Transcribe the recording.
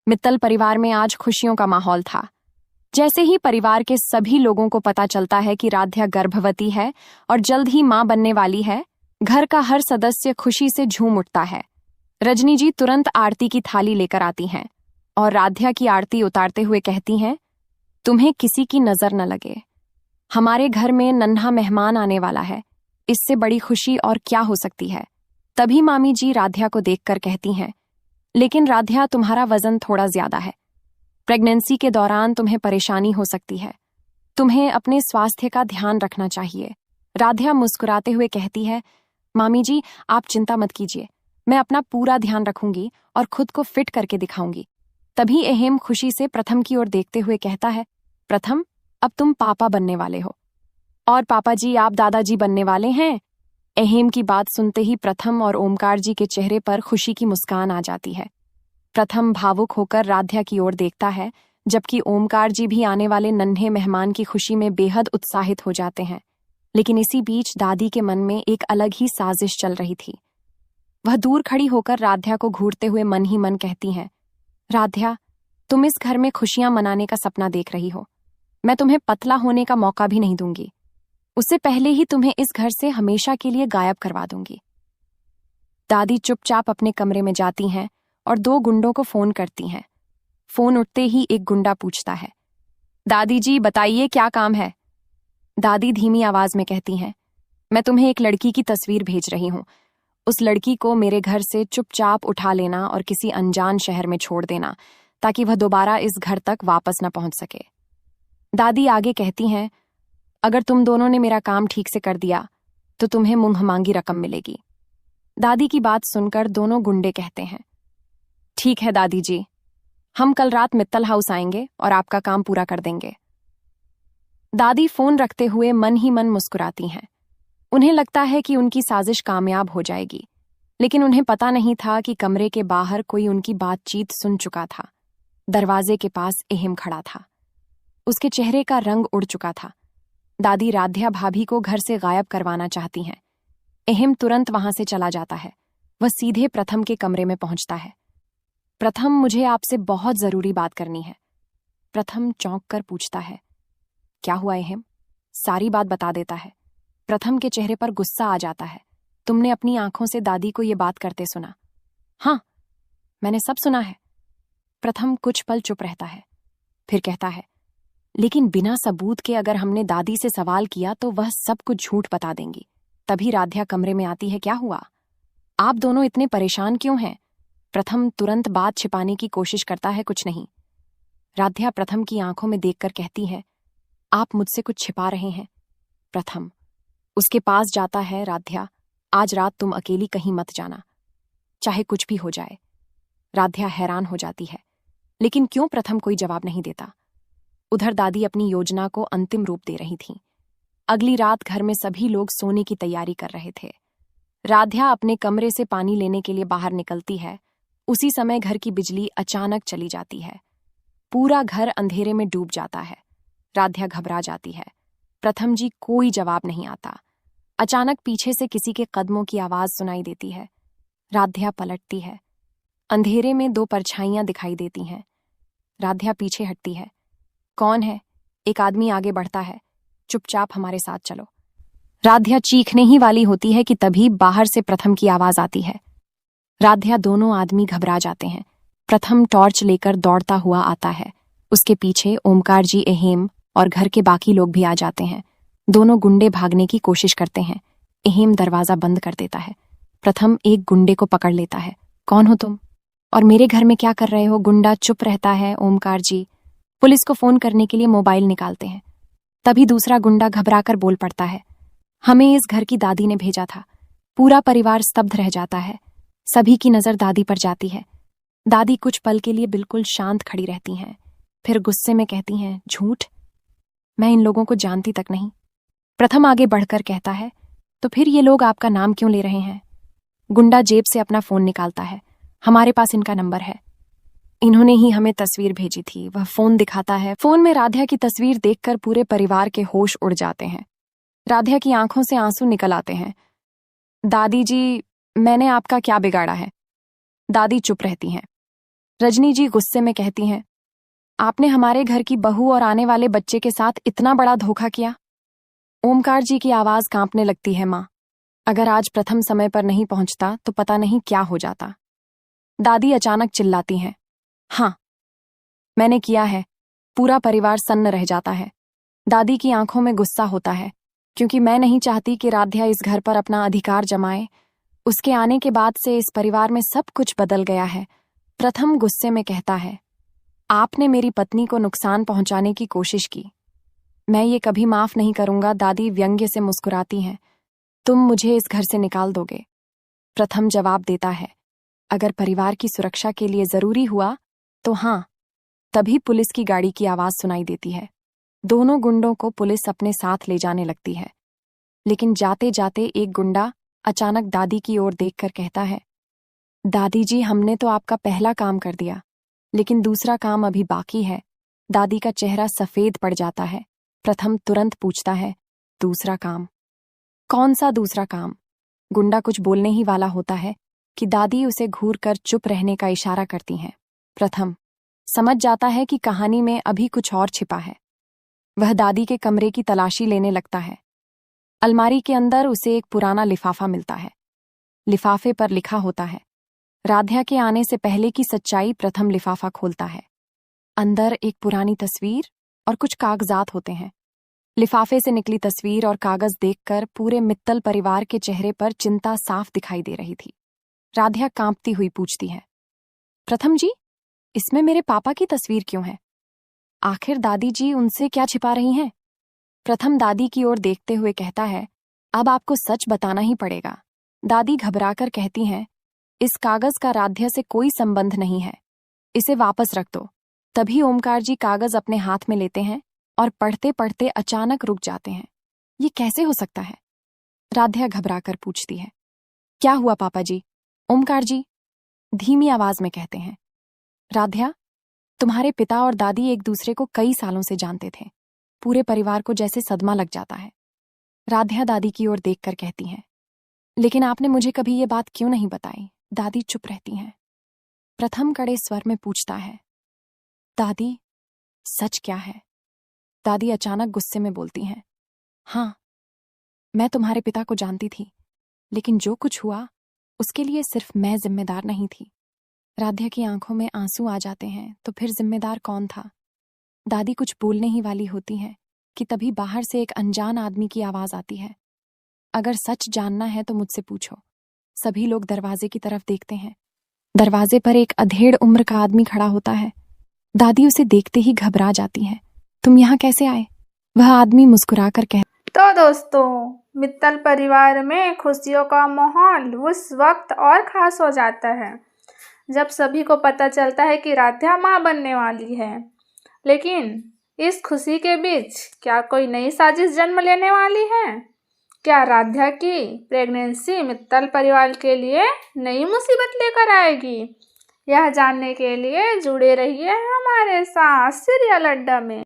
मित्तल परिवार में आज खुशियों का माहौल था। जैसे ही परिवार के सभी लोगों को पता चलता है कि राध्या गर्भवती है और जल्द ही मां बनने वाली है, घर का हर सदस्य खुशी से झूम उठता है। रजनी जी तुरंत आरती की थाली लेकर आती हैं और राध्या की आरती उतारते हुए कहती हैं, तुम्हें किसी की नजर न लगे, हमारे घर में नन्हा मेहमान आने वाला है, इससे बड़ी खुशी और क्या हो सकती है। तभी मामी जी राध्या को देखकर कहती हैं, लेकिन राध्या, तुम्हारा वजन थोड़ा ज्यादा है, प्रेगनेंसी के दौरान तुम्हें परेशानी हो सकती है, तुम्हें अपने स्वास्थ्य का ध्यान रखना चाहिए। राध्या मुस्कुराते हुए कहती है, मामी जी आप चिंता मत कीजिए, मैं अपना पूरा ध्यान रखूंगी और खुद को फिट करके दिखाऊंगी। तभी अहेम खुशी से प्रथम की ओर देखते हुए कहता है, प्रथम, अब तुम पापा बनने वाले हो और पापा जी आप दादाजी बनने वाले हैं। अहेम की बात सुनते ही प्रथम और ओमकार जी के चेहरे पर खुशी की मुस्कान आ जाती है। प्रथम भावुक होकर राध्या की ओर देखता है, जबकि ओमकार जी भी आने वाले नन्हे मेहमान की खुशी में बेहद उत्साहित हो जाते हैं। लेकिन इसी बीच दादी के मन में एक अलग ही साजिश चल रही थी। वह दूर खड़ी होकर राध्या को घूरते हुए मन ही मन कहती हैं, राध्या, तुम इस घर में खुशियां मनाने का सपना देख रही हो, मैं तुम्हें पतला होने का मौका भी नहीं दूंगी, उससे पहले ही तुम्हें इस घर से हमेशा के लिए गायब करवा दूंगी। दादी चुपचाप अपने कमरे में जाती हैं और 2 गुंडों को फोन करती हैं। फोन उठते ही एक गुंडा पूछता है, दादी जी बताइए क्या काम है। दादी धीमी आवाज में कहती हैं, मैं तुम्हें एक लड़की की तस्वीर भेज रही हूं, उस लड़की को मेरे घर से चुपचाप उठा लेना और किसी अनजान शहर में छोड़ देना, ताकि वह दोबारा इस घर तक वापस न पहुंच सके। दादी आगे कहती हैं, अगर तुम दोनों ने मेरा काम ठीक से कर दिया तो तुम्हें मुंह मांगी रकम मिलेगी। दादी की बात सुनकर दोनों गुंडे कहते हैं, ठीक है दादी जी, हम कल रात मित्तल हाउस आएंगे और आपका काम पूरा कर देंगे। दादी फोन रखते हुए मन ही मन मुस्कुराती हैं। उन्हें लगता है कि उनकी साजिश कामयाब हो जाएगी, लेकिन उन्हें पता नहीं था कि कमरे के बाहर कोई उनकी बातचीत सुन चुका था। दरवाजे के पास अहेम खड़ा था, उसके चेहरे का रंग उड़ चुका था। दादी राध्या भाभी को घर से गायब करवाना चाहती हैं। अहेम तुरंत वहां से चला जाता है। वह सीधे प्रथम के कमरे में पहुंचता है। प्रथम, मुझे आपसे बहुत जरूरी बात करनी है। प्रथम चौंक कर पूछता है, क्या हुआ अहेम? सारी बात बता देता है। प्रथम के चेहरे पर गुस्सा आ जाता है। तुमने अपनी आंखों से दादी को ये बात करते सुना? हाँ, मैंने सब सुना है। प्रथम कुछ पल चुप रहता है, फिर कहता है, लेकिन बिना सबूत के अगर हमने दादी से सवाल किया तो वह सब कुछ झूठ बता देंगी। तभी राध्या कमरे में आती है, क्या हुआ? आप दोनों इतने परेशान क्यों हैं? प्रथम तुरंत बात छिपाने की कोशिश करता है, कुछ नहीं। राध्या प्रथम की आंखों में देखकर कहती है, आप मुझसे कुछ छिपा रहे हैं। प्रथम उसके पास जाता है, राध्या, आज रात तुम अकेली कहीं मत जाना, चाहे कुछ भी हो जाए। राध्या हैरान हो जाती है, लेकिन क्यों प्रथम कोई जवाब नहीं देता। उधर दादी अपनी योजना को अंतिम रूप दे रही थीं। अगली रात घर में सभी लोग सोने की तैयारी कर रहे थे। राध्या अपने कमरे से पानी लेने के लिए बाहर निकलती है। उसी समय घर की बिजली अचानक चली जाती है। पूरा घर अंधेरे में डूब जाता है। राध्या घबरा जाती है। प्रथम जी कोई जवाब नहीं आता। अचानक पीछे से किसी के कदमों की आवाज सुनाई देती है। राध्या पलटती है। अंधेरे में 2 परछाइयां दिखाई देती हैं। राध्या पीछे हटती है। कौन है? एक आदमी आगे बढ़ता है, चुपचाप हमारे साथ चलो। राध्या चीखने ही वाली होती है कि तभी बाहर से प्रथम की आवाज आती है। राध्या दोनों आदमी घबरा जाते हैं। प्रथम टॉर्च लेकर दौड़ता हुआ आता है। उसके पीछे ओमकार जी, अहेम और घर के बाकी लोग भी आ जाते हैं। दोनों गुंडे भागने की कोशिश करते हैं। अहेम दरवाजा बंद कर देता है। प्रथम एक गुंडे को पकड़ लेता है। कौन हो तुम और मेरे घर में क्या कर रहे हो? गुंडा चुप रहता है। ओमकार जी पुलिस को फोन करने के लिए मोबाइल निकालते हैं। तभी दूसरा गुंडा घबराकर बोल पड़ता है, हमें इस घर की दादी ने भेजा था। पूरा परिवार स्तब्ध रह जाता है। सभी की नजर दादी पर जाती है। दादी कुछ पल के लिए बिल्कुल शांत खड़ी रहती हैं, फिर गुस्से में कहती हैं, झूठ, मैं इन लोगों को जानती तक नहीं। प्रथम आगे बढ़कर कहता है, तो फिर ये लोग आपका नाम क्यों ले रहे हैं? गुंडा जेब से अपना फोन निकालता है। हमारे पास इनका नंबर है, इन्होंने ही हमें तस्वीर भेजी थी। वह फोन दिखाता है। फोन में राध्या की तस्वीर देखकर पूरे परिवार के होश उड़ जाते हैं। राध्या की आंखों से आंसू निकल आते हैं। दादी जी, मैंने आपका क्या बिगाड़ा है? दादी चुप रहती हैं। रजनी जी गुस्से में कहती हैं, आपने हमारे घर की बहू और आने वाले बच्चे के साथ इतना बड़ा धोखा किया। ओमकार जी की आवाज कांपने लगती है। माँ, अगर आज प्रथम समय पर नहीं पहुंचता तो पता नहीं क्या हो जाता। दादी अचानक चिल्लाती हैं, हाँ, मैंने किया है। पूरा परिवार सन्न रह जाता है। दादी की आंखों में गुस्सा होता है, क्योंकि मैं नहीं चाहती कि राध्या इस घर पर अपना अधिकार जमाए। उसके आने के बाद से इस परिवार में सब कुछ बदल गया है। प्रथम गुस्से में कहता है, आपने मेरी पत्नी को नुकसान पहुंचाने की कोशिश की। मैं ये कभी माफ नहीं करूंगा। दादी व्यंग्य से मुस्कुराती हैं, तुम मुझे इस घर से निकाल दोगे? प्रथम जवाब देता है, अगर परिवार की सुरक्षा के लिए जरूरी हुआ तो हाँ। तभी पुलिस की गाड़ी की आवाज सुनाई देती है। दोनों गुंडों को पुलिस अपने साथ ले जाने लगती है, लेकिन जाते जाते एक गुंडा अचानक दादी की ओर देखकर कहता है, दादी जी, हमने तो आपका पहला काम कर दिया, लेकिन दूसरा काम अभी बाकी है। दादी का चेहरा सफेद पड़ जाता है। प्रथम तुरंत पूछता है, दूसरा काम? कौन सा दूसरा काम? गुंडा कुछ बोलने ही वाला होता है कि दादी उसे घूर कर चुप रहने का इशारा करती हैं। प्रथम समझ जाता है कि कहानी में अभी कुछ और छिपा है। वह दादी के कमरे की तलाशी लेने लगता है। अलमारी के अंदर उसे एक पुराना लिफाफा मिलता है। लिफाफे पर लिखा होता है, राध्या के आने से पहले की सच्चाई। प्रथम लिफाफा खोलता है। अंदर एक पुरानी तस्वीर और कुछ कागजात होते हैं। लिफाफे से निकली तस्वीर और कागज देखकर पूरे मित्तल परिवार के चेहरे पर चिंता साफ दिखाई दे रही थी। राध्या कांपती हुई पूछती है, प्रथम जी, इसमें मेरे पापा की तस्वीर क्यों है? आखिर दादी जी उनसे क्या छिपा रही हैं? प्रथम दादी की ओर देखते हुए कहता है, अब आपको सच बताना ही पड़ेगा। दादी घबराकर कहती हैं, इस कागज का राध्या से कोई संबंध नहीं है, इसे वापस रख दो। तभी ओमकार जी कागज अपने हाथ में लेते हैं और पढ़ते पढ़ते अचानक रुक जाते हैं। ये कैसे हो सकता है? राध्या घबराकर पूछती है, क्या हुआ पापा जी? ओमकार जी धीमी आवाज में कहते हैं, राध्या, तुम्हारे पिता और दादी एक दूसरे को कई सालों से जानते थे। पूरे परिवार को जैसे सदमा लग जाता है। राध्या दादी की ओर देखकर कहती हैं, लेकिन आपने मुझे कभी ये बात क्यों नहीं बताई? दादी चुप रहती हैं। प्रथम कड़े स्वर में पूछता है, दादी, सच क्या है? दादी अचानक गुस्से में बोलती हैं, हाँ, मैं तुम्हारे पिता को जानती थी, लेकिन जो कुछ हुआ उसके लिए सिर्फ मैं जिम्मेदार नहीं थी। राध्या की आंखों में आंसू आ जाते हैं। तो फिर जिम्मेदार कौन था? दादी कुछ बोलने ही वाली होती है कि तभी बाहर से एक अनजान आदमी की आवाज आती है, अगर सच जानना है तो मुझसे पूछो। सभी लोग दरवाजे की तरफ देखते हैं। दरवाजे पर एक अधेड़ उम्र का आदमी खड़ा होता है। दादी उसे देखते ही घबरा जाती है, तुम यहाँ कैसे आए? वह आदमी मुस्कुराकर कह, तो दोस्तों, मित्तल परिवार में खुशियों का माहौल उस वक्त और खास हो जाता है जब सभी को पता चलता है कि राध्या माँ बनने वाली है। लेकिन इस खुशी के बीच क्या कोई नई साजिश जन्म लेने वाली है? क्या राध्या की प्रेगनेंसी मित्तल परिवार के लिए नई मुसीबत लेकर आएगी? यह जानने के लिए जुड़े रहिए हमारे साथ सीरियल अड्डा में।